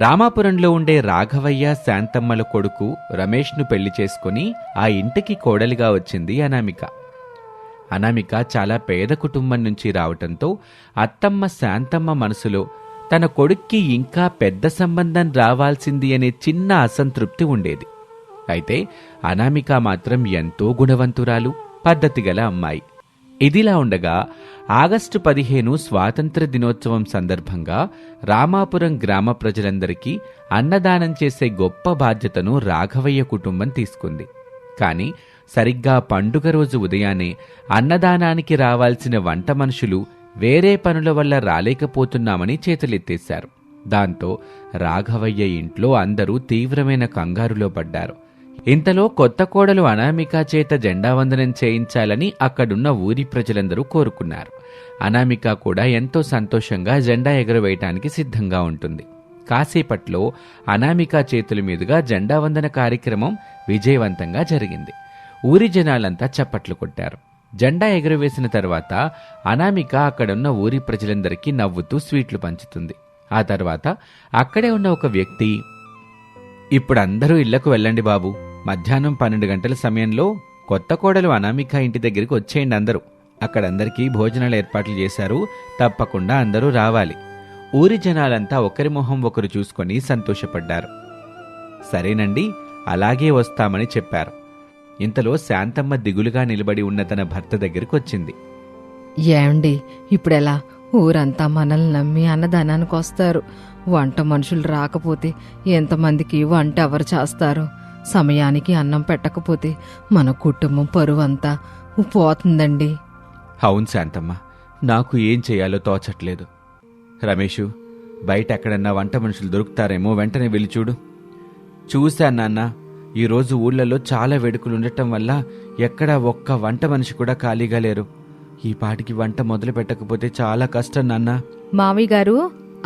రామాపురంలో ఉండే రాఘవయ్య శాంతమ్మల కొడుకు రమేష్ను పెళ్లి చేసుకుని ఆ ఇంటికి కోడలిగా వచ్చింది అనామిక. అనామిక చాలా పేద కుటుంబం నుంచి రావటంతో అత్తమ్మ శాంతమ్మ మనసులో తన కొడుక్కి ఇంకా పెద్ద సంబంధం రావాల్సింది అనే చిన్న అసంతృప్తి ఉండేది. అయితే అనామిక మాత్రం ఎంతో గుణవంతురాలు, పద్ధతిగల అమ్మాయి. ఇదిలా ఉండగా ఆగస్టు 15 స్వాతంత్ర దినోత్సవం సందర్భంగా రామాపురం గ్రామ ప్రజలందరికీ అన్నదానం చేసే గొప్ప బాధ్యతను రాఘవయ్య కుటుంబం తీసుకుంది. కాని సరిగ్గా పండుగ రోజు ఉదయాన్నే అన్నదానానికి రావాల్సిన వంట మనుషులు వేరే పనుల వల్ల రాలేకపోతున్నామని చేతులెత్తేశారు. దాంతో రాఘవయ్య ఇంట్లో అందరూ తీవ్రమైన కంగారులో పడ్డారు. ఇంతలో కొత్త కోడలు అనామిక చేత జెండా వందనం చేయించాలని అక్కడున్న ఊరి ప్రజలందరూ కోరుకున్నారు. అనామిక కూడా ఎంతో సంతోషంగా జెండా ఎగురవేయటానికి సిద్ధంగా ఉంటుంది. కాసేపట్లో అనామిక చేతుల మీదుగా జెండా వందన కార్యక్రమం విజయవంతంగా జరిగింది. ఊరి జనాలంతా చప్పట్లు కొట్టారు. జెండా ఎగురవేసిన తర్వాత అనామిక అక్కడున్న ఊరి ప్రజలందరికీ నవ్వుతూ స్వీట్లు పంచుతుంది. ఆ తర్వాత అక్కడే ఉన్న ఒక వ్యక్తి, ఇప్పుడు అందరూ ఇళ్లకు వెళ్ళండి బాబు, మధ్యాహ్నం 12 గంటల సమయంలో కొత్త కోడలు అనామిక ఇంటి దగ్గరికి వచ్చేయండి, అందరూ అక్కడందరికీ భోజనాలు ఏర్పాట్లు చేశారు, తప్పకుండా అందరూ రావాలి. ఊరి జనాలంతా ఒకరి మొహం ఒకరు చూసుకొని సంతోషపడ్డారు. సరేనండి, అలాగే వస్తామని చెప్పారు. ఇంతలో శాంతమ్మ దిగులుగా నిలబడి ఉన్న తన భర్త దగ్గరికి వచ్చింది. ఏమండి, ఇప్పుడెలా? ఊరంతా మనల్ని నమ్మి అన్నదానానికి వస్తారు. వంట మనుషులు రాకపోతే ఎంతమందికి వంట ఎవరు చేస్తారు? సమయానికి అన్నం పెట్టకపోతే మన కుటుంబం పరువంతా పోతుందండి. అవును శాంతమ్మ, నాకు ఏం చేయాలో తోచట్లేదు. రమేషు, బయట ఎక్కడన్నా వంట మనుషులు దొరుకుతారేమో, వెంటనే వెళ్ళి చూడు. చూశాను నాన్న, ఈరోజు ఊళ్ళలో చాలా వేడుకలు ఉండటం వల్ల ఎక్కడా ఒక్క వంట మనిషి కూడా ఖాళీగా లేరు. ఈ పాటికి వంట మొదలు పెట్టకపోతే చాలా కష్టం నాన్న. మామయ్య గారు,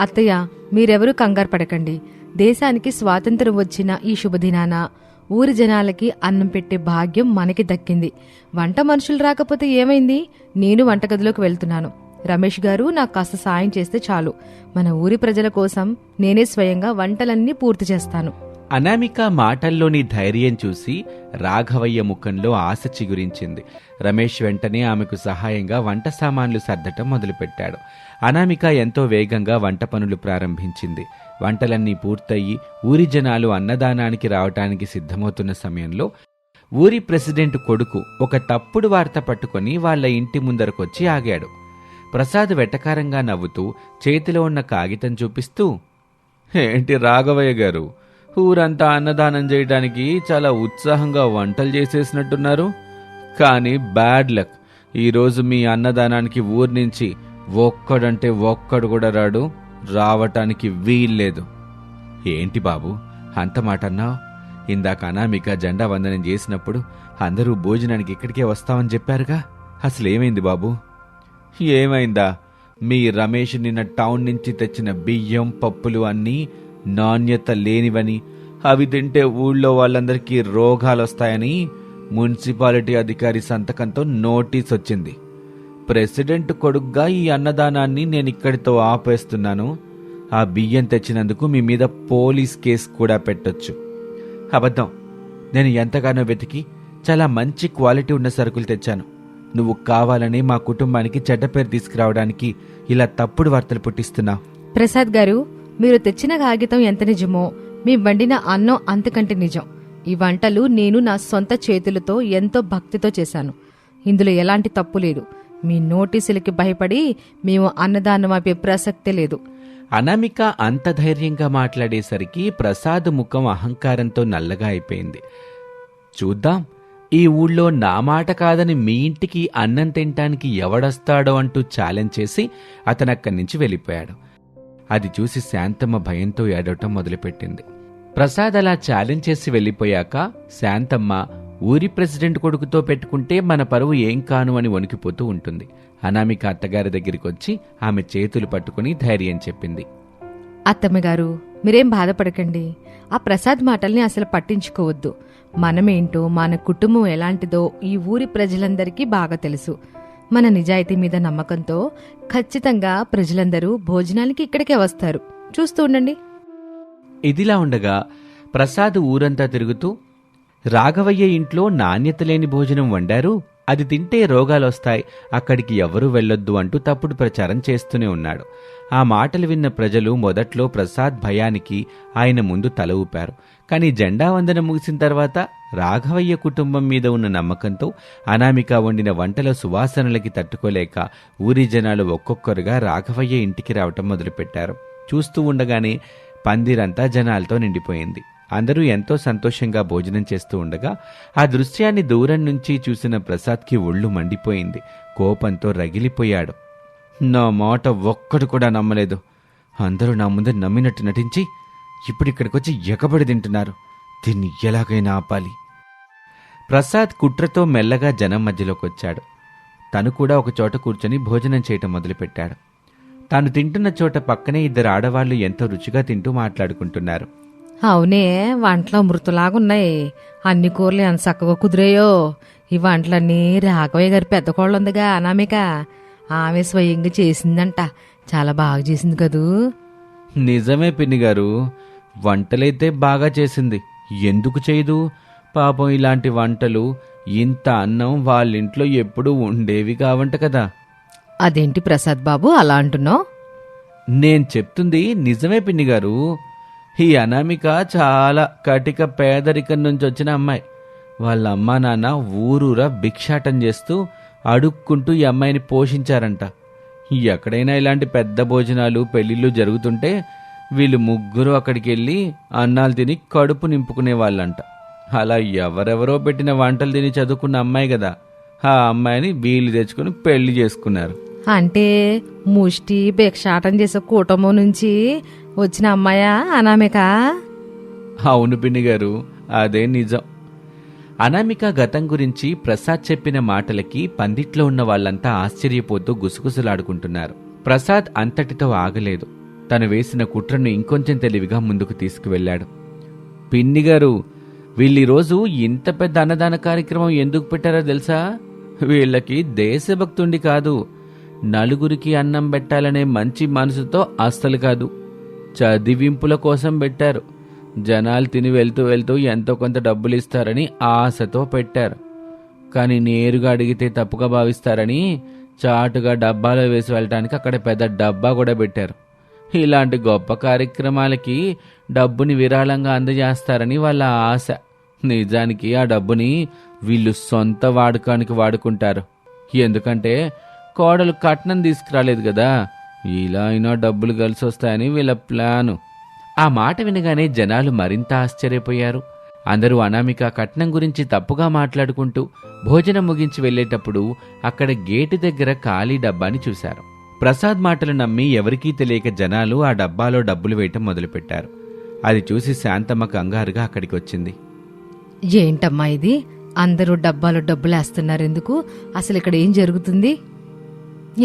అత్తయ్య, మీరెవరూ కంగారు పడకండి. దేశానికి స్వాతంత్రం వచ్చిన ఈ శుభదినాన ఊరి జనాలకి అన్నం పెట్టే భాగ్యం మనకి దక్కింది. వంట మనుషులు రాకపోతే ఏమైంది? నేను వంటగదిలోకి వెళ్తున్నాను. రమేష్ గారు నాకు కాస్త సాయం చేస్తే చాలు. మన ఊరి ప్రజల కోసం నేనే స్వయంగా వంటలన్నీ పూర్తి చేస్తాను. అనామిక మాటల్లోని ధైర్యం చూసి రాఘవయ్య ముఖంలో ఆశ చిగురించింది. రమేష్ వెంటనే ఆమెకు సహాయంగా వంట సామాన్లు సర్దటం మొదలుపెట్టాడు. అనామిక ఎంతో వేగంగా వంట పనులు ప్రారంభించింది. వంటలన్నీ పూర్తయి ఊరి జనాలు అన్నదానానికి రావటానికి సిద్ధమవుతున్న సమయంలో ఊరి ప్రెసిడెంట్ కొడుకు ఒక తప్పుడు వార్త పట్టుకుని వాళ్ల ఇంటి ముందరకొచ్చి ఆగాడు. ప్రసాద్ వెటకారంగా నవ్వుతూ చేతిలో ఉన్న కాగితం చూపిస్తూ, ఏంటి రాఘవయ్య గారు, ఊరంతా అన్నదానం చేయడానికి చాలా ఉత్సాహంగా వంటలు చేసేసినట్టున్నారు. కానీ బ్యాడ్ లక్, ఈరోజు మీ అన్నదానానికి ఊరి నుంచి ఒక్కడంటే ఒక్కడు కూడా రాడు, రావటానికి వీల్లేదు. ఏంటి బాబు అంత మాట అన్నావు? ఇందాక అనామిక జెండా వందనం చేసినప్పుడు అందరూ భోజనానికి ఇక్కడికే వస్తామని చెప్పారుగా, అసలేమైంది బాబు? ఏమైందా? మీ రమేష్ నిన్న టౌన్ నుంచి తెచ్చిన బియ్యం పప్పులు అన్నీ నాణ్యత లేనివని, అవి తింటే ఊళ్ళో వాళ్ళందరికీ రోగాలొస్తాయని మున్సిపాలిటీ అధికారి సంతకంతో నోటీస్ వచ్చింది. ప్రెసిడెంట్ కొడుగ్గా ఈ అన్నదానాన్ని నేనిక్కడితో ఆపేస్తున్నాను. ఆ బియ్యం తెచ్చినందుకు మీ మీద పోలీస్ కేసు కూడా పెట్టొచ్చు. అబద్ధం, నేను ఎంతగానో వెతికి చాలా మంచి క్వాలిటీ ఉన్న సరుకులు తెచ్చాను. నువ్వు కావాలని మా కుటుంబానికి చెడ్డ పేరు తీసుకురావడానికి ఇలా తప్పుడు వార్తలు పుట్టిస్తున్నావు. ప్రసాద్ గారు, మీరు తెచ్చిన కాగితం ఎంత నిజమో మీ వండిన అన్నం అంతకంటే నిజం. ఈ వంటలు నేను నా సొంత చేతులతో ఎంతో భక్తితో చేశాను. ఇందులో ఎలాంటి తప్పు లేదు. మీ నోటీసులకి భయపడి మేము అన్నదానం ఆపే ప్రసక్తే లేదు. అనామిక అంత ధైర్యంగా మాట్లాడేసరికి ప్రసాద్ ముఖం అహంకారంతో నల్లగా అయిపోయింది. చూద్దాం, ఈ ఊళ్ళో నా మాట కాదని మీ ఇంటికి అన్నం తినటానికి ఎవడొస్తాడో అంటూ ఛాలెంజ్ చేసి అతనక్కడి నుంచి వెళ్ళిపోయాడు. అది చూసి శాంతమ్మ భయంతో ఏడవటం మొదలుపెట్టింది. ప్రసాద్ అలా ఛాలెంజ్ చేసి వెళ్ళిపోయాక శాంతమ్మ ఊరి ప్రెసిడెంట్ కొడుకుతో పెట్టుకుంటే మన పరువు ఏం కాను అని వణికిపోతూ ఉంటుంది. అనామిక అత్తగారి దగ్గరికి వచ్చి ఆమె చేతులు పట్టుకుని ధైర్యం చెప్పింది. అత్తమ్మగారు, మీరేం బాధపడకండి. ఆ ప్రసాద్ మాటల్ని అసలు పట్టించుకోవద్దు. మనమేంటో, మన కుటుంబం ఎలాంటిదో ఈ ఊరి ప్రజలందరికీ బాగా తెలుసు. మన నిజాయితీ మీద నమ్మకంతో ఖచ్చితంగా ప్రజలందరూ భోజనానికి ఇక్కడికే వస్తారు. చూస్తూ ఉండండి. ఇదిలా ఉండగా ప్రసాద్ ఊరంతా తిరుగుతూ రాఘవయ్య ఇంట్లో నాణ్యత లేని భోజనం వండారు, అది తింటే రోగాలొస్తాయి, అక్కడికి ఎవరూ వెళ్ళొద్దు అంటూ తప్పుడు ప్రచారం చేస్తూనే ఉన్నాడు. ఆ మాటలు విన్న ప్రజలు మొదట్లో ప్రసాద్ భయానికి ఆయన ముందు తల ఊపారు. కానీ జెండా వందనం ముగిసిన తర్వాత రాఘవయ్య కుటుంబం మీద ఉన్న నమ్మకంతో అనామిక వండిన వంటల సువాసనలకి తట్టుకోలేక ఊరి జనాలు ఒక్కొక్కరుగా రాఘవయ్య ఇంటికి రావటం మొదలుపెట్టారు. చూస్తూ ఉండగానే పందిరంతా జనాలతో నిండిపోయింది. అందరూ ఎంతో సంతోషంగా భోజనం చేస్తూ ఉండగా ఆ దృశ్యాన్ని దూరం నుంచి చూసిన ప్రసాద్కి ఒళ్ళు మండిపోయింది. కోపంతో రగిలిపోయాడు. నా మాట ఒక్కడు కూడా నమ్మలేదు. అందరూ నా ముందు నమ్మినట్టు నటించి ఇప్పుడిక్కడికొచ్చి ఎగబడి తింటున్నారు. దీన్ని ఎలాగైనా ఆపాలి. ప్రసాద్ కుట్రతో మెల్లగా జనం మధ్యలోకొచ్చాడు. తను కూడా ఒక చోట కూర్చొని భోజనం చేయటం మొదలుపెట్టాడు. తాను తింటున్న చోట పక్కనే ఇద్దరు ఆడవాళ్లు ఎంతో రుచిగా తింటూ మాట్లాడుకుంటున్నారు. అవునే, వంటలు అమృతలాగున్నాయి. అన్ని కూరలు ఎంత చక్కగా కుదిరాయో. ఈ వంటలన్నీ రాఘవయ్య గారి పెద్ద కోళ్ళు ఉందిగా అనామిక, ఆమె స్వయంగా చేసిందంట. చాలా బాగా చేసింది కదూ. నిజమే పిన్ని గారు, వంటలైతే బాగా చేసింది. ఎందుకు చేయదు? పాపం ఇలాంటి వంటలు, ఇంత అన్నం వాళ్ళింట్లో ఎప్పుడూ ఉండేవి కావంట కదా. అదేంటి ప్రసాద్ బాబు అలా అంటున్నావు? నేను చెప్తుంది నిజమే పిన్ని గారు. ఈ అనామిక చాలా కటిక పేదరికం నుంచి వచ్చిన అమ్మాయి. వాళ్ళ అమ్మా నాన్న ఊరూరా భిక్షాటం చేస్తూ అడుక్కుంటూ ఈ అమ్మాయిని పోషించారంట. ఎక్కడైనా ఇలాంటి పెద్ద భోజనాలు పెళ్లిళ్ళు జరుగుతుంటే వీళ్ళు ముగ్గురు అక్కడికి వెళ్ళి అన్నాలు తిని కడుపు నింపుకునే వాళ్ళంట. అలా ఎవరెవరో పెట్టిన వంటలు తిని చదువుకున్న అమ్మాయి కదా, ఆ అమ్మాయిని వీళ్ళు తెచ్చుకుని పెళ్లి చేసుకున్నారు. అంటే ముష్టి భిక్షాటం చేసే కుటుంబం నుంచి వచ్చిన అమ్మాయా అనామిక? అవును పిన్ని గారు, అదే నిజం. అనామిక గతం గురించి ప్రసాద్ చెప్పిన మాటలకి పందిట్లో ఉన్న వాళ్ళంతా ఆశ్చర్యపోతూ గుసగుసలాడుకుంటున్నారు. ప్రసాద్ అంతటితో ఆగలేదు. తను వేసిన కుట్రను ఇంకొంచెం తెలివిగా ముందుకు తీసుకువెళ్లాడు. పిన్ని గారు, వీళ్ళీరోజు ఇంత పెద్ద అన్నదాన కార్యక్రమం ఎందుకు పెట్టారో తెలుసా? వీళ్ళకి దేశభక్తుండి కాదు, నలుగురికి అన్నం పెట్టాలనే మంచి మనసుతో అస్సలు కాదు, చదివింపుల కోసం పెట్టారు. జనాలు తిని వెళ్తూ వెళ్తూ ఎంతో కొంత డబ్బులు ఇస్తారని ఆశతో పెట్టారు. కానీ నేరుగా అడిగితే తప్పుగా భావిస్తారని చాటుగా డబ్బాలో వేసి వెళ్ళటానికి అక్కడ పెద్ద డబ్బా కూడా పెట్టారు. ఇలాంటి గొప్ప కార్యక్రమాలకి డబ్బుని విరాళంగా అందజేస్తారని వాళ్ళ ఆశ. నిజానికి ఆ డబ్బుని వీళ్ళు సొంత వాడకానికి వాడుకుంటారు. ఎందుకంటే కోడలు కట్నం తీసుకురాలేదు కదా, ఇలా అయినా డబ్బులు కలిసి వస్తాయని వీళ్ళ ప్లాను. ఆ మాట వినగానే జనాలు మరింత ఆశ్చర్యపోయారు. అందరూ అనామిక కట్నం గురించి తప్పుగా మాట్లాడుకుంటూ భోజనం ముగించి వెళ్లేటప్పుడు అక్కడ గేటు దగ్గర ఖాళీ డబ్బాని చూశారు. ప్రసాద్ మాటలు నమ్మి ఎవరికీ తెలియక జనాలు ఆ డబ్బాలో డబ్బులు వేయటం మొదలుపెట్టారు. అది చూసి శాంతమ్మ కంగారుగా అక్కడికి వచ్చింది. ఏంటమ్మా ఇది? అందరూ డబ్బాలో డబ్బులేస్తున్నారు ఎందుకు? అసలు ఇక్కడ ఏం జరుగుతుంది?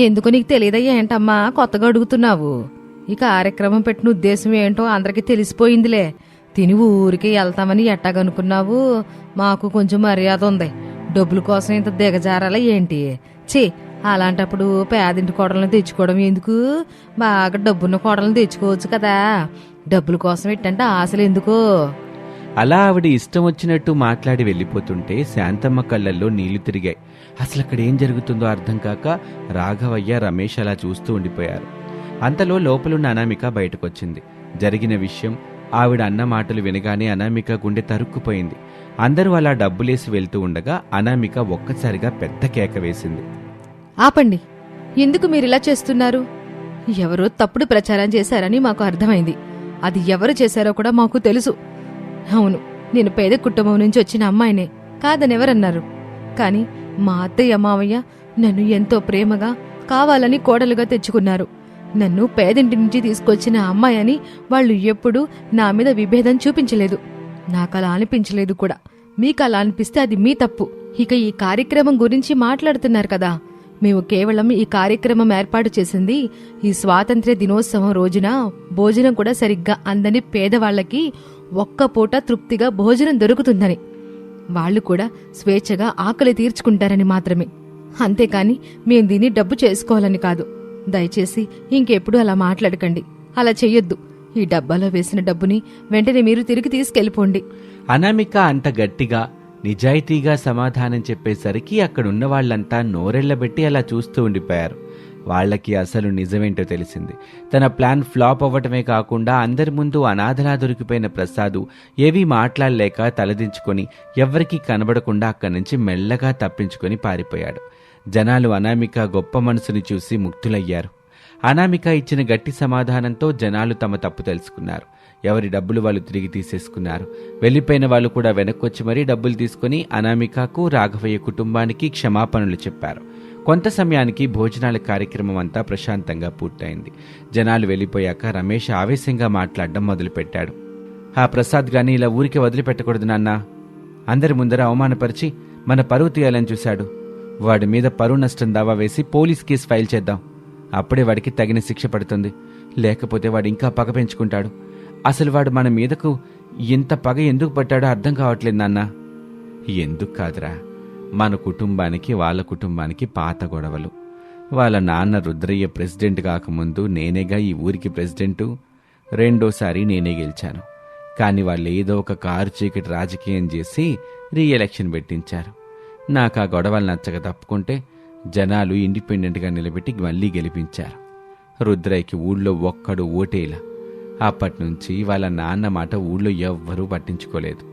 ఎందుకు నీకు తెలియదయ్యా ఏంటమ్మా కొత్తగా అడుగుతున్నావు? ఈ కార్యక్రమం పెట్టిన ఉద్దేశం ఏంటో అందరికీ తెలిసిపోయిందిలే. తిని ఊరికి వెళ్తామని ఎట్టాగనుకున్నావు? మాకు కొంచెం మర్యాద ఉంది. డబ్బుల కోసం ఇంత దిగజారాలా ఏంటి? ఛీ, అలాంటప్పుడు పేదింటి కోడలను తెచ్చుకోవడం ఎందుకు? బాగా డబ్బున్న కోడలను తెచ్చుకోవచ్చు కదా. డబ్బుల కోసం ఏంటంటే ఆశలు ఎందుకో? అలా ఆవిడ ఇష్టం వచ్చినట్టు మాట్లాడి వెళ్ళిపోతుంటే శాంతమ్మ కళ్ళల్లో నీళ్లు తిరిగాయి. అసలు అక్కడ ఏం జరుగుతుందో అర్థం కాక రాఘవయ్య, రమేష్ అలా చూస్తూ ఉండిపోయారు. అంతలో లోపలున్న అనామిక బయటకొచ్చింది. జరిగిన విషయం ఆవిడ అన్న మాటలు వినగానే అనామిక గుండె తరుక్కుపోయింది. అందరూ అలా డబ్బులేసి వెళ్తూ ఉండగా అనామిక ఒక్కసారిగా పెద్ద కేక వేసింది. ఆపండి, ఎందుకు మీరిలా చేస్తున్నారు? ఎవరో తప్పుడు ప్రచారం చేశారని మాకు అర్థమైంది. అది ఎవరు చేశారో కూడా మాకు తెలుసు. అవును, నేను పేద కుటుంబం నుంచి వచ్చిన అమ్మాయినే కాదనెవరన్నారు? కాని మా అత్తయ్య, మావయ్య నన్ను ఎంతో ప్రేమగా కావాలని కోడలుగా తెచ్చుకున్నారు. నన్ను పేదింటి నుంచి తీసుకొచ్చిన అమ్మాయి అని వాళ్ళు ఎప్పుడూ నా మీద విభేదం చూపించలేదు. నాకలా అనిపించలేదు కూడా. మీకలా అనిపిస్తే అది మీ తప్పు. ఇక ఈ కార్యక్రమం గురించి మాట్లాడుతున్నారు కదా, మేము కేవలం ఈ కార్యక్రమం ఏర్పాటు చేసింది ఈ స్వాతంత్ర్య దినోత్సవం రోజున భోజనం కూడా సరిగ్గా అందని పేదవాళ్లకి ఒక్క పూట తృప్తిగా భోజనం దొరుకుతుందని, వాళ్లు కూడా స్వేచ్ఛగా ఆకలి తీర్చుకుంటారని మాత్రమే. అంతేకాని మేం దీన్ని డబ్బు చేసుకోవాలని కాదు. దయచేసి ఇంకెప్పుడు అలా మాట్లాడకండి. అలా చెయ్యొద్దు. ఈ డబ్బాలో వేసిన డబ్బుని వెంటనే మీరు తిరిగి తీసుకెళ్ళిపోండి. అనామిక అంత గట్టిగా నిజాయితీగా సమాధానం చెప్పేసరికి అక్కడున్న వాళ్ళంతా నోరెళ్లబెట్టి అలా చూస్తూ ఉండిపోయారు. వాళ్లకి అసలు నిజమేంటో తెలిసింది. తన ప్లాన్ ఫ్లాప్ అవ్వటమే కాకుండా అందరి ముందు అనాథలా దొరికిపోయిన ప్రసాదు ఏవీ మాట్లాడలేక తలదించుకొని ఎవ్వరికీ కనబడకుండా అక్కడి నుంచి మెల్లగా తప్పించుకొని పారిపోయాడు. జనాలు అనామిక గొప్ప మనసుని చూసి ముగ్ధులయ్యారు. అనామిక ఇచ్చిన గట్టి సమాధానంతో జనాలు తమ తప్పు తెలుసుకున్నారు. ఎవరి డబ్బులు వాళ్ళు తిరిగి తీసేసుకున్నారు. వెళ్లిపోయిన వాళ్ళు కూడా వెనక్కొచ్చి మరీ డబ్బులు తీసుకుని అనామికకు, రాఘవయ్య కుటుంబానికి క్షమాపణలు చెప్పారు. కొంత సమయానికి భోజనాల కార్యక్రమం అంతా ప్రశాంతంగా పూర్తయింది. జనాలు వెళ్ళిపోయాక రమేష్ ఆవేశంగా మాట్లాడడం మొదలుపెట్టాడు. ఆ ప్రసాద్ గాని ఇలా ఊరికే వదిలిపెట్టకూడదు నాన్న. అందరి ముందర అవమానపరిచి మన పరువు తీయాలని చూశాడు. వాడి మీద పరువు నష్టం దావా వేసి పోలీస్ కేసు ఫైల్ చేద్దాం. అప్పుడే వాడికి తగిన శిక్ష పడుతుంది. లేకపోతే వాడు ఇంకా పగ పెంచుకుంటాడు. అసలు వాడు మన మీదకు ఇంత పగ ఎందుకు పట్టాడో అర్థం కావట్లేదు నాన్న. ఎందుకు కాదురా, మన కుటుంబానికి వాళ్ళ కుటుంబానికి పాత గొడవలు. వాళ్ళ నాన్న రుద్రయ్య ప్రెసిడెంట్ కాకముందు నేనేగా ఈ ఊరికి ప్రెసిడెంటు. రెండోసారి నేనే గెలిచాను. కానీ వాళ్ళు ఏదో ఒక కారు చీకటి రాజకీయం చేసి రీఎలక్షన్ పెట్టించారు. నాకు ఆ గొడవలు నచ్చక తప్పుకుంటే జనాలు ఇండిపెండెంట్గా నిలబెట్టి మళ్లీ గెలిపించారు. రుద్రయ్యకి ఊళ్ళో ఒక్కడు ఓటేలా. అప్పటినుంచి వాళ్ళ నాన్న మాట ఊళ్ళో ఎవ్వరూ పట్టించుకోలేదు.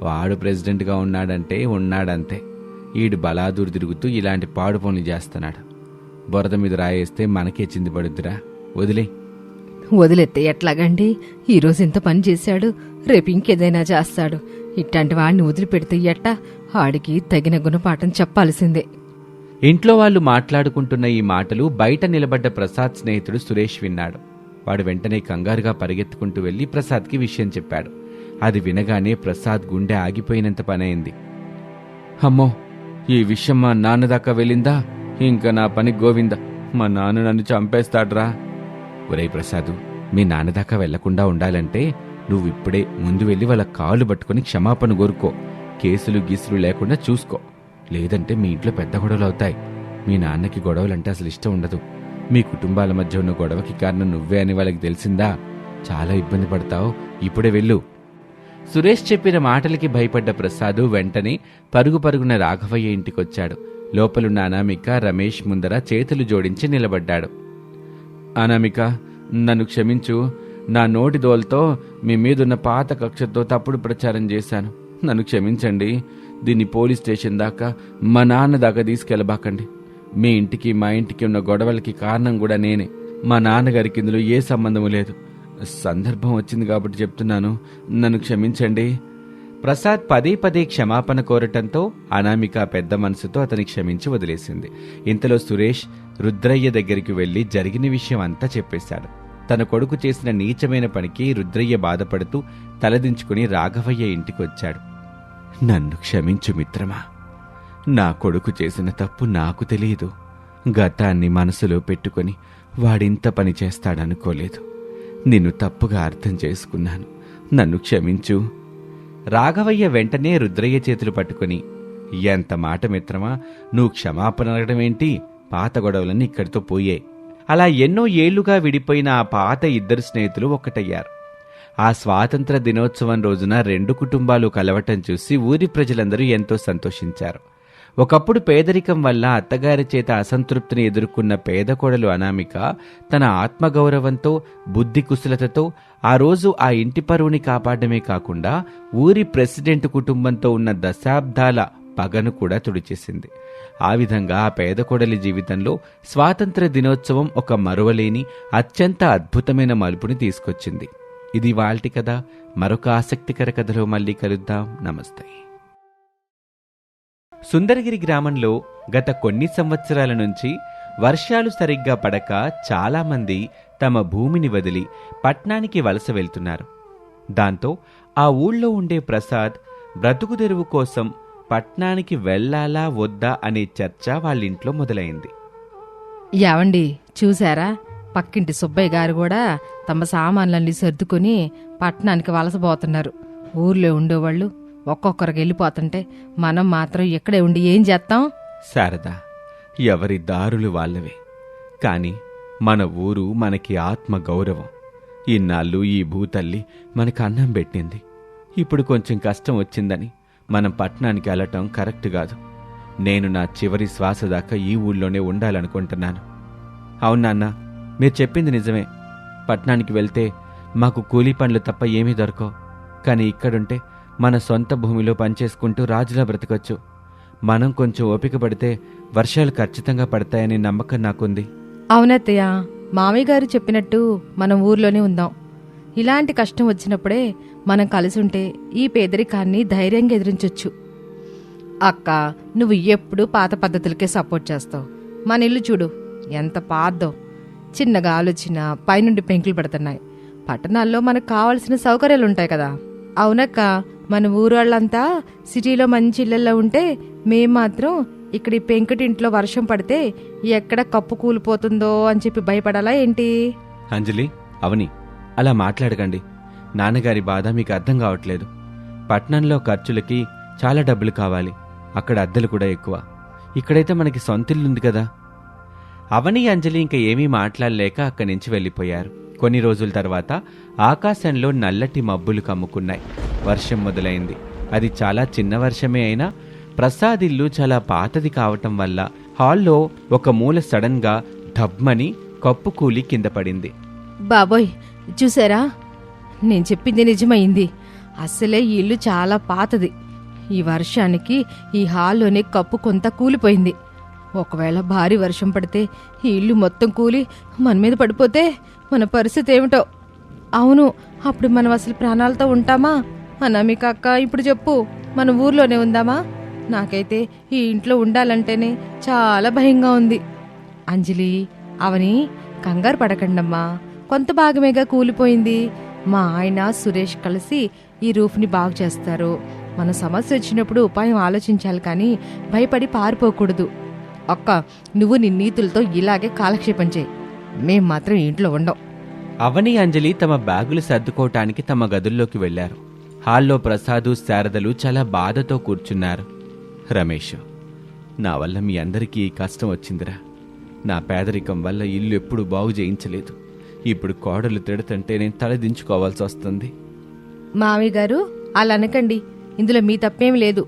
వాడు ప్రెసిడెంట్గా ఉన్నాడంతే. ఈడు బలాదూరు తిరుగుతూ ఇలాంటి పాడు పనులు చేస్తున్నాడు. బురద మీద రాయేస్తే మనకే చింది పడుద్దురా. వదిలేస్తే ఎట్లాగండి? ఈరోజు ఇంత పని చేశాడు, రేపు ఇంకేదైనా చేస్తాడు. ఇట్లాంటి వాడిని వదిలిపెడితే ఎట్టా? ఆడికి తగిన గుణపాఠం చెప్పాల్సిందే. ఇంట్లో వాళ్ళు మాట్లాడుకుంటున్న ఈ మాటలు బయట నిలబడ్డ ప్రసాద్ స్నేహితుడు సురేష్ విన్నాడు. వాడు వెంటనే కంగారుగా పరిగెత్తుకుంటూ వెళ్లి ప్రసాద్కి విషయం చెప్పాడు. అది వినగానే ప్రసాద్ గుండె ఆగిపోయినంత పనైంది. అమ్మో, ఈ విషయం మా నాన్న దాకా వెళ్ళిందా? ఇంకా నా పని గోవింద. మా నాన్న నన్ను చంపేస్తాడ్రా. ఒరేయ్ ప్రసాదు, మీ నాన్నదాకా వెళ్లకుండా ఉండాలంటే నువ్వు ఇప్పుడే ముందు వెళ్ళి వాళ్ళ కాళ్ళు పట్టుకుని క్షమాపణ కోరుకో. కేసులు గీసులు లేకుండా చూసుకో. లేదంటే మీ ఇంట్లో పెద్ద గొడవలు అవుతాయి. మీ నాన్నకి గొడవలంటే అసలు ఇష్టం ఉండదు. మీ కుటుంబాల మధ్య ఉన్న గొడవకి కారణం నువ్వే అని వాళ్ళకి తెలిసిందా? చాలా ఇబ్బంది పడతావు. ఇప్పుడే వెళ్ళు. సురేష్ చెప్పిన మాటలకి భయపడ్డ ప్రసాదు వెంటనే పరుగున రాఘవయ్య ఇంటికొచ్చాడు. లోపలున్న అనామిక రమేష్ ముందర చేతులు జోడించి నిలబడ్డాడు. అనామిక, నన్ను క్షమించు. నా నోటి దోలతో మీ మీదున్న పాత కక్షతో తప్పుడు ప్రచారం చేశాను. నన్ను క్షమించండి. దీన్ని పోలీస్ స్టేషన్ దాకా, మా నాన్న దాకా తీసుకెళ్ళబాకండి. మీ ఇంటికి మా ఇంటికి ఉన్న గొడవలకి కారణం కూడా నేనే. మా నాన్నగారికి ఇందులో ఏ సంబంధము లేదు. సందర్భం వచ్చింది కాబట్టి చెప్తున్నాను. నన్ను క్షమించండి. ప్రసాద్ పదే క్షమాపణ కోరటంతో అనామిక పెద్ద మనసుతో అతని క్షమించి వదిలేసింది. ఇంతలో సురేష్ రుద్రయ్య దగ్గరికి వెళ్లి జరిగిన విషయం అంతా చెప్పేశాడు. తన కొడుకు చేసిన నీచమైన పనికి రుద్రయ్య బాధపడుతూ తలదించుకుని రాఘవయ్య ఇంటికొచ్చాడు. నన్ను క్షమించు మిత్రమా. నా కొడుకు చేసిన తప్పు నాకు తెలియదు. గతాన్ని మనసులో పెట్టుకుని వాడింత పని చేస్తాడనుకోలేదు. నిన్ను తప్పుగా అర్థం చేసుకున్నాను. నన్ను క్షమించు. రాఘవయ్య వెంటనే రుద్రయ్య చేతులు పట్టుకుని, ఎంత మాట మిత్రమా, నువ్వు క్షమాపణ అడగడమేంటి? పాత గొడవలన్నీ ఇక్కడితో పోయే. అలా ఎన్నో ఏళ్లుగా విడిపోయిన ఆ పాత ఇద్దరు స్నేహితులు ఒక్కటయ్యారు. ఆ స్వాతంత్ర దినోత్సవం రోజున రెండు కుటుంబాలు కలవటం చూసి ఊరి ప్రజలందరూ ఎంతో సంతోషించారు. ఒకప్పుడు పేదరికం వల్ల అత్తగారి చేత అసంతృప్తిని ఎదుర్కొన్న పేద కోడలు అనామిక తన ఆత్మగౌరవంతో, బుద్ధి కుశలతతో ఆ రోజు ఆ ఇంటి పరువుని కాపాడమే కాకుండా ఊరి ప్రెసిడెంట్ కుటుంబంతో ఉన్న దశాబ్దాల పగను కూడా తుడిచేసింది. ఆ విధంగా ఆ పేద కోడలి జీవితంలో స్వాతంత్ర దినోత్సవం ఒక మరువలేని అత్యంత అద్భుతమైన మలుపుని తీసుకొచ్చింది. ఇది వాల్టి కథ. మరొక ఆసక్తికర కథలో మళ్ళీ కలుద్దాం. నమస్తే. సుందరగిరి గ్రామంలో గత కొన్ని సంవత్సరాల నుంచి వర్షాలు సరిగ్గా పడక చాలామంది తమ భూమిని వదిలి పట్నానికి వలస వెళ్తున్నారు. దాంతో ఆ ఊళ్ళో ఉండే ప్రసాద్ బ్రతుకు తెరువు కోసం పట్నానికి వెళ్లాలా వద్దా అనే చర్చ వాళ్ళింట్లో మొదలైంది. యావండి, చూశారా? పక్కింటి సుబ్బయ్య గారు కూడా తమ సామాన్లన్నీ సర్దుకుని పట్నానికి వలసపోతున్నారు. ఊర్లో ఉండేవాళ్ళు ఒక్కొక్కరికి వెళ్ళిపోతుంటే మనం మాత్రం ఇక్కడే ఉండి ఏం చేస్తాం? శారదా, ఎవరి దారులు వాళ్ళవే. కాని మన ఊరు మనకి ఆత్మ గౌరవం. ఇన్నాళ్ళు ఈ భూతల్లి మనకు అన్నం పెట్టింది. ఇప్పుడు కొంచెం కష్టం వచ్చిందని మనం పట్టణానికి వెళ్ళటం కరెక్ట్ కాదు. నేను నా చివరి శ్వాస దాకా ఈ ఊళ్ళోనే ఉండాలనుకుంటున్నాను. అవును నాన్న, మీరు చెప్పింది నిజమే. పట్టణానికి వెళ్తే మాకు కూలీ పనులు తప్ప ఏమీ దొరకవు. కానీ ఇక్కడుంటే మన సొంత భూమిలో పనిచేసుకుంటూ రాజులా బ్రతకొచ్చు. మనం కొంచెం ఓపిక పడితే వర్షాలు ఖచ్చితంగా పడతాయనే నమ్మకం నాకుంది. అవునత్తయ్య, మామయ్య గారు చెప్పినట్టు మనం ఊర్లోనే ఉందాం. ఇలాంటి కష్టం వచ్చినప్పుడే మనం కలిసుంటే ఈ పేదరికాన్ని ధైర్యంగా ఎదిరించొచ్చు. అక్క, నువ్వు ఎప్పుడు పాత పద్ధతులకే సపోర్ట్ చేస్తావు. మన ఇల్లు చూడు ఎంత పాద్దో. చిన్నగా ఆలోచన పైనుండి పెంకులు పడుతున్నాయి. పట్టణాల్లో మనకు కావాల్సిన సౌకర్యాలు ఉంటాయి కదా. అవునక్క, మన ఊరోళ్ళంతా సిటీలో మంచి ఇళ్లలో ఉంటే మేం మాత్రం ఇక్కడ ఈ పెంకుటింట్లో వర్షం పడితే ఎక్కడ కప్పు కూలిపోతుందో అని చెప్పి భయపడాలా ఏంటి? అంజలి, అవని, అలా మాట్లాడకండి. నాన్నగారి బాధ మీకు అర్థం కావట్లేదు. పట్నంలో ఖర్చులకి చాలా డబ్బులు కావాలి. అక్కడ అద్దెలు కూడా ఎక్కువ. ఇక్కడైతే మనకి సొంతిల్లుంది కదా. అవని, అంజలి ఇంకా ఏమీ మాట్లాడలేక అక్కడి నుంచి వెళ్ళిపోయారు. కొన్ని రోజుల తర్వాత ఆకాశంలో నల్లటి మబ్బులు కమ్ముకున్నాయి. వర్షం మొదలైంది. అది చాలా చిన్న వర్షమే అయినా ప్రసాద్ ఇల్లు చాలా పాతది కావటం వల్ల హాల్లో ఒక మూల సడన్ గా ధబ్మని కప్పు కూలి కింద పడింది. బాబోయ్, చూసారా, నేను చెప్పింది నిజమైంది. అసలే ఈ ఇల్లు చాలా పాతది. ఈ వర్షానికి ఈ హాల్లోనే కప్పు కొంత కూలిపోయింది. ఒకవేళ భారీ వర్షం పడితే ఈ ఇల్లు మొత్తం కూలి మన మీద పడిపోతే మన పరిస్థితి ఏమిటో. అవును, అప్పుడు మనం అసలు ప్రాణాలతో ఉంటామా? అనామిక అక్క, ఇప్పుడు చెప్పు, మన ఊర్లోనే ఉందామా? నాకైతే ఈ ఇంట్లో ఉండాలంటేనే చాలా భయంగా ఉంది. అంజలి, అవని, కంగారు పడకండమ్మా. కొంత భాగమేగా కూలిపోయింది. మా ఆయన సురేష్ కలిసి ఈ రూఫ్ని బాగు చేస్తారు. మన సమస్య వచ్చినప్పుడు ఉపాయం ఆలోచించాలి కానీ భయపడి పారిపోకూడదు. అక్క, నువ్వు నీ నీతులతో ఇలాగే కాలక్షేపం చేయి. మేం మాత్రం ఇంట్లో ఉండం. అవని, అంజలి తమ బ్యాగులు సర్దుకోవటానికి తమ గదుల్లోకి వెళ్లారు. హాల్లో ప్రసాదు, శారదలు చాలా బాధతో కూర్చున్నారు. రమేష్, నా వల్ల మీ అందరికీ ఈ కష్టం వచ్చిందిరా. నా పేదరికం వల్ల ఇల్లు ఎప్పుడు బాగు చేయించలేదు. ఇప్పుడు కోడలు తిడుతుంటే నేను తలదించుకోవాల్సి వస్తుంది. మామయ్య గారు, అలా అనకండి. ఇందులో మీ తప్పేం లేదు.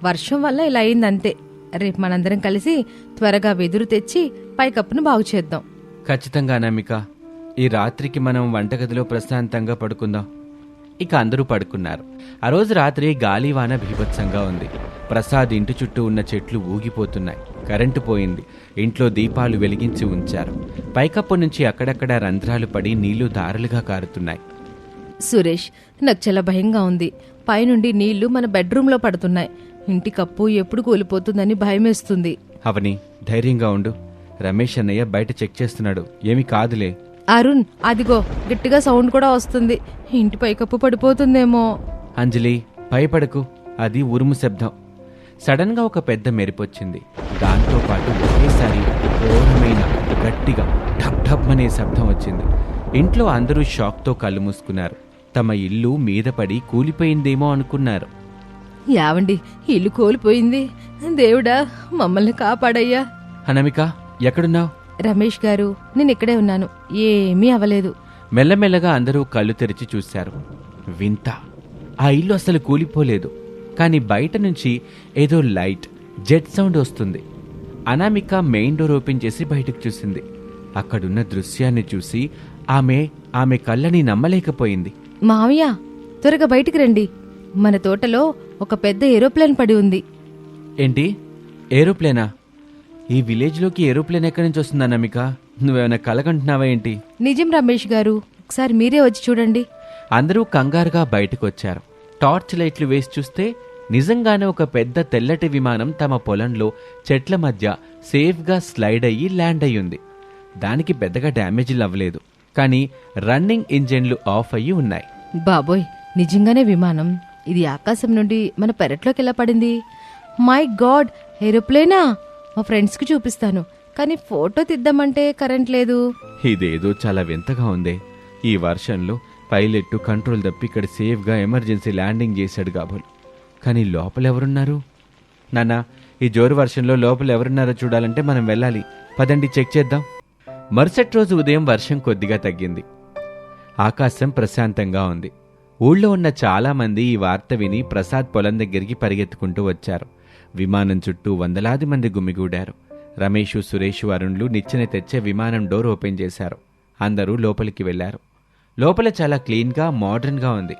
వర్షం వల్ల ఇలా అయిందంతే. రేపు మనందరం కలిసి త్వరగా వెదురు తెచ్చి పైకప్పును బాగు చేద్దాం. ఖచ్చితంగా అనామిక. ఈ రాత్రికి మనం వంటగదిలో ప్రశాంతంగా పడుకుందాం. ఇక అందరూ పడుకున్నారు. ఆ రోజు రాత్రి గాలివాన భీభత్సంగా ఉంది. ప్రసాద్ ఇంటి చుట్టూ ఉన్న చెట్లు ఊగిపోతున్నాయి. కరెంటు పోయింది. ఇంట్లో దీపాలు వెలిగించి ఉంచారు. పైకప్పు నుంచి అక్కడక్కడ రంధ్రాలు పడి నీళ్లు దారులుగా కారుతున్నాయి. సురేష్, నాకు చాలా భయంగా ఉంది. పైనుండి నీళ్లు మన బెడ్రూమ్లో పడుతున్నాయి. ఇంటి కప్పు ఎప్పుడు కూలిపోతుందని భయమేస్తుంది. అవని, ధైర్యంగా ఉండు. రమేష్ అన్నయ్య బయట చెక్ చేస్తున్నాడు. ఏమీ కాదులే. అరుణ్, అదిగో గట్టిగా సౌండ్ కూడా వస్తుంది. ఇంటి పైకప్పు పడిపోతుందేమో. అంజలి, భయపడకు. అది ఉరుము శబ్దం. సడన్ గా ఒక పెద్ద మెరుపొచ్చింది. దాంతో పాటు ఒకేసారి ఘోరమైన గట్టిగా ఢబ్ ఢబ్ అనే శబ్దం వచ్చింది. ఇంట్లో అందరూ షాక్తో కళ్ళు మూసుకున్నారు. తమ ఇల్లు మీద పడి కూలిపోయిందేమో అనుకున్నారు. యావండి, ఇల్లు కోల్పోయింది. దేవుడా, మమ్మల్ని కాపాడయ్యా. అనామిక, ఎక్కడున్నావు? రమేష్ గారు, నేను ఇక్కడే ఉన్నాను. ఏమీ అవలేదు. మెల్లమెల్లగా అందరూ కళ్ళు తెరిచి చూశారు. వింత, ఆ ఇల్లు అసలు కూలిపోలేదు. కానీ బయట నుంచి ఏదో లైట్, జెట్ సౌండ్ వస్తుంది. అనామిక మెయిన్ డోర్ ఓపెన్ చేసి బయటకు చూసింది. అక్కడున్న దృశ్యాన్ని చూసి ఆమె కళ్ళని నమ్మలేకపోయింది. మావయ్య, త్వరగా బయటికి రండి. మన తోటలో ఒక పెద్ద ఏరోప్లేన్ పడి ఉంది. ఏంటి, ఏరోప్లేనా? ఈ విలేజ్లోకి ఏరోప్లేన్ ఎక్కడి నుంచి వస్తుంది అనామిక? నువ్వేమైనా కలగంటున్నావా ఏంటి? నిజం రమేష్ గారు, ఒకసారి మీరే వచ్చి చూడండి. అందరూ కంగారుగా బయటకు వచ్చారు. టార్చ్ లైట్లు వేసి చూస్తే నిజంగానే ఒక పెద్ద తెల్లటి విమానం తమ పొలంలో చెట్ల మధ్య సేఫ్గా స్లైడ్ అయ్యి ల్యాండ్ అయ్యింది. దానికి పెద్దగా డ్యామేజీలు అవ్వలేదు. కానీ రన్నింగ్ ఇంజన్లు ఆఫ్ అయ్యి ఉన్నాయి. బాబోయ్, నిజంగానే విమానం. ఇది ఆకాశం నుండి మన పెరట్లోకి ఎలా పడింది? మై గాడ్, ఏరోప్లేనా? మా ఫ్రెండ్స్కి చూపిస్తాను, కానీ ఫోటో తీద్దామంటే కరెంట్ లేదు. ఇదేదో చాలా వింతగా ఉందే. ఈ వర్షంలో పైలట్ కంట్రోల్ తప్పి ఇక్కడ సేఫ్గా ఎమర్జెన్సీ ల్యాండింగ్ చేశాడు కాబోలు. కానీ లోపల ఎవరున్నారు? నాన్న, ఈ జోరు వర్షంలో లోపల ఎవరున్నారో చూడాలంటే మనం వెళ్ళాలి. పదండి, చెక్ చేద్దాం. మరుసటి రోజు ఉదయం వర్షం కొద్దిగా తగ్గింది. ఆకాశం ప్రశాంతంగా ఉంది. ఊళ్ళో ఉన్న చాలామంది ఈ వార్త విని ప్రసాద్ పొలం దగ్గరికి పరిగెత్తుకుంటూ వచ్చారు. విమానం చుట్టూ వందలాది మంది గుమిగూడారు. రమేషు, సురేషు, అరుణ్లు నిచ్చెన తెచ్చే విమానం డోర్ ఓపెన్ చేశారు. అందరూ లోపలికి వెళ్లారు. లోపల చాలా క్లీన్గా, మోడర్న్గా ఉంది.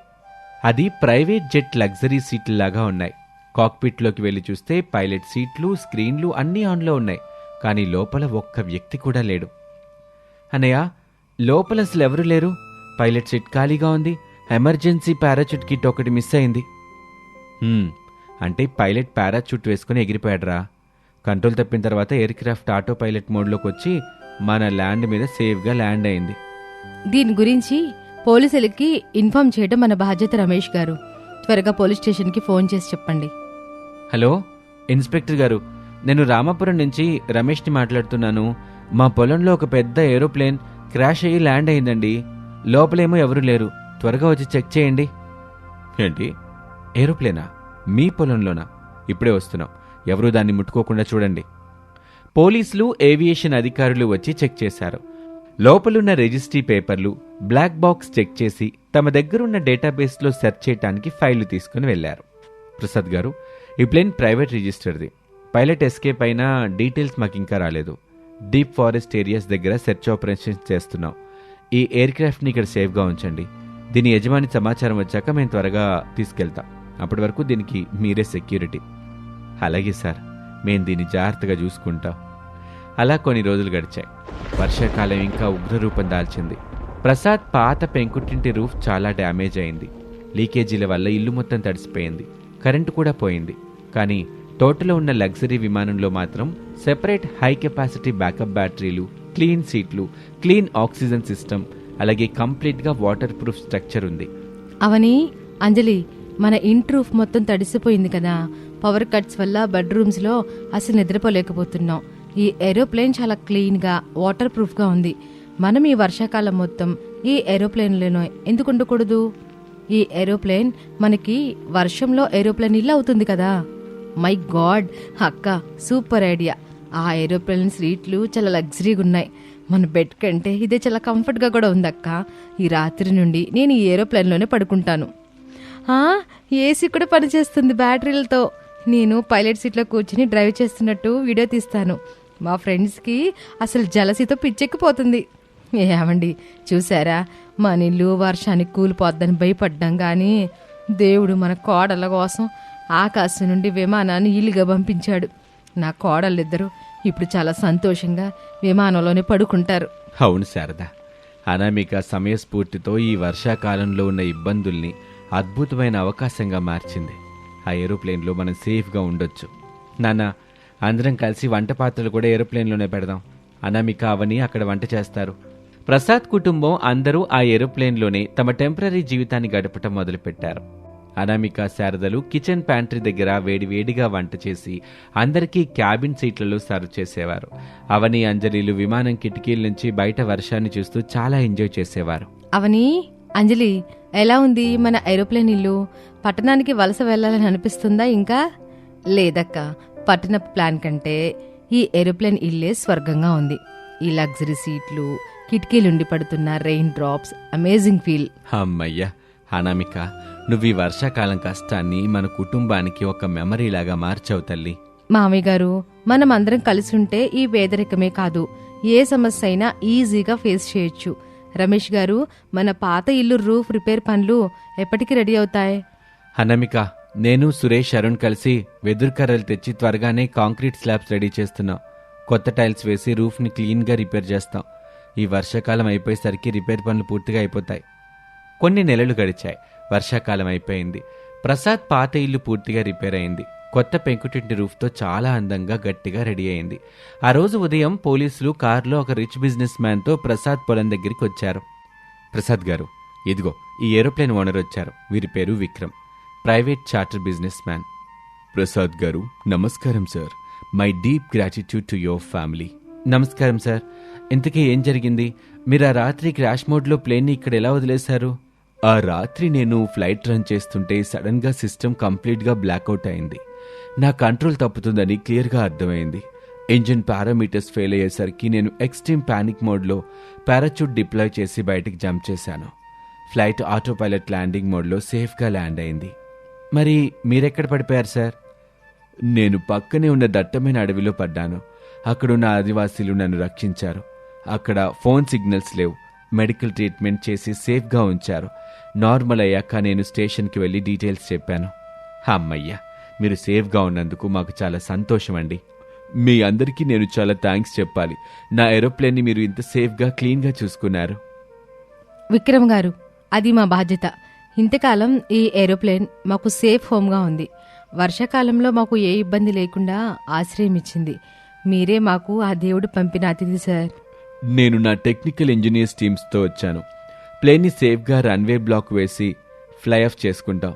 అది ప్రైవేట్ జెట్ లగ్జరీ సీట్లలాగా ఉన్నాయి. కాక్పిట్లోకి వెళ్లి చూస్తే పైలట్ సీట్లు, స్క్రీన్లు అన్నీ ఆన్లో ఉన్నాయి. కానీ లోపల ఒక్క వ్యక్తి కూడా లేడు. అన్నయ్య, లోపల అసలు ఎవరు లేరు. పైలట్ సీట్ ఖాళీగా ఉంది. ఎమర్జెన్సీ పారాచూట్ కిట్ ఒకటి మిస్ అయింది. అంటే పైలట్ పారాచూట్ వేసుకుని ఎగిరిపోయాడరా. కంట్రోల్ తప్పిన తర్వాత ఎయిర్ క్రాఫ్ట్ ఆటో పైలట్ మోడ్లోకి వచ్చి మన ల్యాండ్ మీద సేఫ్గా ల్యాండ్ అయింది. దీని గురించి పోలీసులకి ఇన్ఫార్మ్ చేయడం మన బాధ్యత రమేష్ గారు. త్వరగా పోలీస్ స్టేషన్కి ఫోన్ చేసి చెప్పండి. హలో ఇన్స్పెక్టర్ గారు, నేను రామాపురం నుంచి రమేష్ని మాట్లాడుతున్నాను. మా పొలంలో ఒక పెద్ద ఏరోప్లేన్ క్రాష్ అయ్యి ల్యాండ్ అయిందండి. లోపలేమో ఎవరూ లేరు. త్వరగా వచ్చి చెక్ చేయండి. ఏంటి, ఏరోప్లేనా? మీ పొలంలోనా? ఇప్పుడే వస్తున్నాం. ఎవరూ దాన్ని ముట్టుకోకుండా చూడండి. పోలీసులు, ఏవియేషన్ అధికారులు వచ్చి చెక్ చేశారు. లోపలున్న రిజిస్ట్రీ పేపర్లు, బ్లాక్ బాక్స్ చెక్ చేసి తమ దగ్గరున్న డేటాబేస్లో సెర్చ్ చేయడానికి ఫైళ్లు తీసుకుని వెళ్లారు. ప్రసాద్ గారు, ఈ ప్లేన్ ప్రైవేట్ రిజిస్టర్ది. పైలట్ ఎస్కేప్ అయినా డీటెయిల్స్ మాకు ఇంకా రాలేదు. డీప్ ఫారెస్ట్ ఏరియాస్ దగ్గర సెర్చ్ ఆపరేషన్స్ చేస్తున్నాం. ఈ ఎయిర్ క్రాఫ్ట్ని ఇక్కడ సేఫ్గా ఉంచండి. దీని యజమాని సమాచారం వచ్చాక మేము త్వరగా తీసుకెళ్తాం. అప్పటి వరకు దీనికి మీరే సెక్యూరిటీ. అలాగే సార్, మేం దీన్ని జాగ్రత్తగా చూసుకుంటాం. అలా కొన్ని రోజులు గడిచాయి. వర్షాకాలం ఇంకా ఉగ్రరూపం దాల్చింది. ప్రసాద్ పాత పెంకుటింటి రూఫ్ చాలా డ్యామేజ్ అయింది. లీకేజీల వల్ల ఇల్లు మొత్తం తడిసిపోయింది. కరెంటు కూడా పోయింది. కానీ తోటలో ఉన్న లగ్జరీ విమానంలో మాత్రం సెపరేట్ హై కెపాసిటీ బ్యాకప్ బ్యాటరీలు, క్లీన్ సీట్లు, క్లీన్ ఆక్సిజన్ సిస్టమ్, అలాగే కంప్లీట్గా వాటర్ ప్రూఫ్ స్ట్రక్చర్ ఉంది. అవని, అంజలి, మన ఇంటి రూఫ్ మొత్తం తడిసిపోయింది కదా. పవర్ కట్స్ వల్ల బెడ్రూమ్స్లో అసలు నిద్రపోలేకపోతున్నాం. ఈ ఏరోప్లేన్ చాలా క్లీన్గా, వాటర్ ప్రూఫ్గా ఉంది. మనం ఈ వర్షాకాలం మొత్తం ఈ ఏరోప్లేన్లోనే ఎందుకు ఉండకూడదు? ఈ ఏరోప్లేన్ మనకి వర్షంలో ఏరోప్లేన్ ఇల్లు అవుతుంది కదా. మై గాడ్ అక్క, సూపర్ ఐడియా. ఆ ఏరోప్లేన్ సీట్లు చాలా లగ్జరీగా ఉన్నాయి. మన బెడ్ కంటే ఇదే చాలా కంఫర్ట్గా కూడా ఉంది అక్క. ఈ రాత్రి నుండి నేను ఈ ఏరోప్లేన్లోనే పడుకుంటాను. ఏసీ కూడా పనిచేస్తుంది బ్యాటరీలతో. నేను పైలట్ సీట్లో కూర్చుని డ్రైవ్ చేస్తున్నట్టు వీడియో తీస్తాను. మా ఫ్రెండ్స్కి అసలు జలసీతో పిచ్చెక్కిపోతుంది. ఏమండి, చూసారా, మన ఇల్లు వర్షానికి కూలిపోద్దని భయపడ్డాం కానీ దేవుడు మన కోడళ్ళ కోసం ఆకాశం నుండి విమానాన్ని ఇల్లుగా పంపించాడు. నా కోడళ్ళిద్దరూ ఇప్పుడు చాలా సంతోషంగా విమానంలోనే పడుకుంటారు. అవును శారదా, అనామిక సమయస్ఫూర్తితో ఈ వర్షాకాలంలో ఉన్న ఇబ్బందుల్ని అద్భుతమైన అవకాశంగా మార్చింది. ఆ ఏరోప్లేన్లో మనం సేఫ్గా ఉండొచ్చు. నాన్న, అందరం కలిసి వంట పాత్రలు కూడా ఏరోప్లేన్లోనే పెడదాం. అనామిక, అవని అక్కడ వంట చేస్తారు. ప్రసాద్ కుటుంబం అందరూ ఆ ఏరోప్లేన్లోనే తమ టెంపరీ జీవితాన్ని గడపటం మొదలుపెట్టారు. అనామిక, శారదలు కిచెన్ ప్యాంట్రీ దగ్గర వేడివేడిగా వంట చేసి అందరికీ క్యాబిన్ సీట్లలో సర్వ్ చేసేవారు. అవని, అంజలిలు విమానం కిటికీల నుంచి బయట వర్షాన్ని చూస్తూ చాలా ఎంజాయ్ చేసేవారు. అవని, అంజలి, ఎలా ఉంది మన ఏరోప్లేన్ ఇల్లు? పట్టణానికి వలస వెళ్లాలని అనిపిస్తుందా? ఇంకా లేదక్క, పట్టణ ప్లాన్ కంటే ఈ ఏరోప్లేన్ ఇల్లే స్వర్గంగా ఉంది. ఈ లగ్జరీ సీట్లు, కిటికీలుండి పడుతున్న రెయిన్ డ్రాప్స్, అమేజింగ్ ఫీల్. అమ్మయ్యా అనామిక, నువ్వు ఈ వర్షాకాలం కష్టాన్ని మన కుటుంబానికి ఒక మెమరీలాగా మార్చావు తల్లి. మామయ్య గారు, మనం అందరం కలిసి ఉంటే ఈ పేదరికమే కాదు, ఏ సమస్య అయినా ఈజీగా ఫేస్ చేయొచ్చు. రమేష్ గారు, మన పాత ఇల్లు రూఫ్ రిపేర్ పనులు ఎప్పటికి రెడీ అవుతాయి? అనామిక, నేను, సురేష్, అరుణ్ కలిసి వెదురు కర్రలు తెచ్చి త్వరగానే కాంక్రీట్ స్లాబ్స్ రెడీ చేస్తున్నాం. కొత్త టైల్స్ వేసి రూఫ్ని క్లీన్గా రిపేర్ చేస్తాం. ఈ వర్షాకాలం అయిపోయేసరికి రిపేర్ పనులు పూర్తిగా అయిపోతాయి. కొన్ని నెలలు గడిచాయి. వర్షాకాలం అయిపోయింది. ప్రసాద్ పాత ఇల్లు పూర్తిగా రిపేర్ అయింది. కొత్త పెంకుటింటి రూఫ్తో చాలా అందంగా, గట్టిగా రెడీ అయింది. ఆ రోజు ఉదయం పోలీసులు కారులో ఒక రిచ్ బిజినెస్ మ్యాన్తో ప్రసాద్ పొలం దగ్గరికి వచ్చారు. ప్రసాద్ గారు, ఇదిగో ఈ ఏరోప్లేన్ ఓనర్ వచ్చారు. వీరి పేరు Vikram, private charter business man. Prasad గారు, నమస్కారం sir. My deep gratitude to your family. నమస్కారం సార్. ఇంతకీ ఏం జరిగింది? మీరు ఆ రాత్రి క్రాష్ మోడ్లో ప్లేన్ని ఇక్కడ ఎలా వదిలేశారు? ఆ రాత్రి నేను ఫ్లైట్ రన్ చేస్తుంటే సడన్గా సిస్టమ్ కంప్లీట్గా బ్లాక్అవుట్ అయింది. నా కంట్రోల్ తప్పుతుందని క్లియర్గా అర్థమైంది. ఇంజిన్ పారామీటర్స్ ఫెయిల్ అయ్యేసరికి నేను ఎక్స్ట్రీమ్ ప్యానిక్ మోడ్లో పారాచూట్ డిప్లాయ్ చేసి బయటికి జంప్ చేశాను. ఫ్లైట్ ఆటో పైలట్ ల్యాండింగ్ మోడ్లో సేఫ్గా ల్యాండ్ అయింది. మరి మీరెక్కడ పడిపోయారు సార్? నేను పక్కనే ఉన్న దట్టమైన అడవిలో పడ్డాను. అక్కడున్న ఆదివాసీలు నన్ను రక్షించారు. అక్కడ ఫోన్ సిగ్నల్స్ లేవు. మెడికల్ ట్రీట్మెంట్ చేసి సేఫ్గా ఉంచారు. నార్మల్ అయ్యాక నేను స్టేషన్కి వెళ్ళి డీటెయిల్స్ చెప్పాను. అమ్మయ్యా, మీరు సేఫ్గా ఉన్నందుకు మాకు చాలా సంతోషం అండి. మీ అందరికీ నేను చాలా థ్యాంక్స్ చెప్పాలి. నా ఏరోప్లేన్ని మీరు ఇంత సేఫ్గా క్లీన్గా చూసుకున్నారు. విక్రమ్ గారు, అది మా బాధ్యత. ఇంతకాలం ఈ ఏరోప్లేన్ మాకు సేఫ్ హోమ్గా ఉంది. వర్షాకాలంలో మాకు ఏ ఇబ్బంది లేకుండా ఆశ్రయం ఇచ్చింది. మీరే మాకు ఆ దేవుడు పంపిన అతిథి సార్. నేను నా టెక్నికల్ ఇంజనీర్స్ టీమ్స్తో వచ్చాను. ప్లేన్ని సేఫ్గా రన్వే బ్లాక్ వేసి ఫ్లై ఆఫ్ చేసుకుంటాం.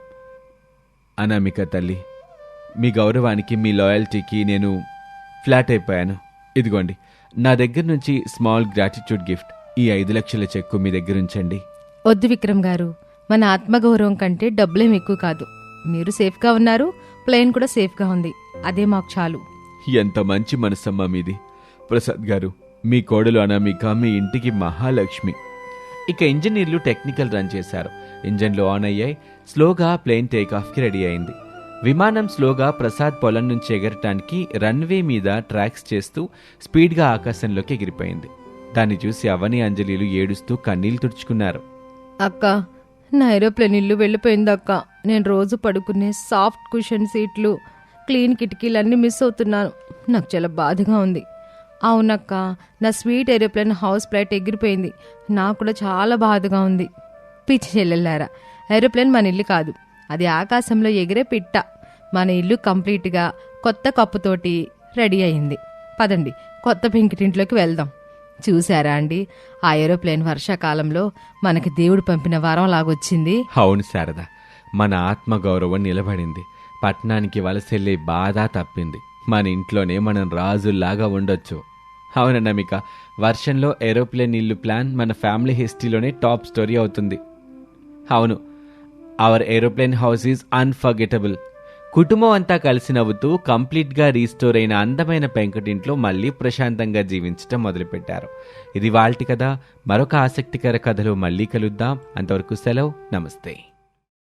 అనామిక తల్లి, మీ గౌరవానికి, మీ లాయల్టీకి నేను ఫ్లాట్ అయిపోయాను. ఇదిగోండి, నా దగ్గర నుంచి స్మాల్ గ్రాటిట్యూడ్ గిఫ్ట్. ఈ 5 లక్షల చెక్కు మీ దగ్గర ఉంచండి. వద్దు విక్రమ్ గారు, మన ఆత్మగౌరవం కంటే డబ్బులేం ఎక్కువ కాదు. మీరు సేఫ్గా ఉన్నారు, ప్లేన్ కూడా సేఫ్గా ఉంది. అదే మాకు చాలు. ఎంత మంచి మనసమ్మా మీది. ప్రసాద్ గారు, మీ కోడలు అనామిక మీ ఇంటికి మహాలక్ష్మి. ఇక ఇంజనీర్లు టెక్నికల్ రన్ చేశారు. ఇంజన్లు ఆన్ అయ్యాయి. స్లోగా ప్లేన్ టేకాఫ్కి రెడీ అయింది. విమానం స్లోగా ప్రసాద్ పొలం నుంచి ఎగరటానికి రన్వే మీద ట్రాక్స్ చేస్తూ స్పీడ్గా ఆకాశంలోకి ఎగిరిపోయింది. దాన్ని చూసి అవని, అంజలిలు ఏడుస్తూ కన్నీళ్లు తుడుచుకున్నారు. అక్క, నా ఏరోప్లేన్ ఇల్లు వెళ్ళిపోయింది అక్క. నేను రోజు పడుకునే సాఫ్ట్ కుషన్ సీట్లు, క్లీన్ కిటికీలన్నీ మిస్ అవుతున్నాను. నాకు చాలా బాధగా ఉంది. అవునక్క, నా స్వీట్ ఏరోప్లేన్ హౌస్ ఫ్లైట్ ఎగిరిపోయింది. నాకు కూడా చాలా బాధగా ఉంది. పిచ్చి చెల్లెల్లారా, ఏరోప్లేన్ మన ఇల్లు కాదు, అది ఆకాశంలో ఎగిరే పిట్ట. మన ఇల్లు కంప్లీట్గా కొత్త కప్పుతోటి రెడీ అయింది. పదండి, కొత్త పెంకిటింట్లోకి వెళ్దాం. చూశారా అండి, ఆ ఏరోప్లేన్ వర్షాకాలంలో మనకి దేవుడు పంపిన వరం లాగొచ్చింది. అవును శారద, మన ఆత్మగౌరవం నిలబడింది. పట్టణానికి వలసెళ్ళే బాధ తప్పింది. మన ఇంట్లోనే మనం రాజుల్లాగా ఉండొచ్చు. అవునన్నమిక, వర్షంలో ఏరోప్లేన్ ఇల్లు ప్లాన్ మన ఫ్యామిలీ హిస్టరీలోనే టాప్ స్టోరీ అవుతుంది. అవును, our aeroplane house is unforgettable. కుటుంబం అంతా కలిసి నవ్వుతూ కంప్లీట్గా రీస్టోర్ అయిన అందమైన పెంకుటింట్లో మళ్ళీ ప్రశాంతంగా జీవించటం మొదలుపెట్టారు. ఇది వాల్టి కథ. మరొక ఆసక్తికర కథలో మళ్ళీ కలుద్దాం. అంతవరకు సెలవు. నమస్తే.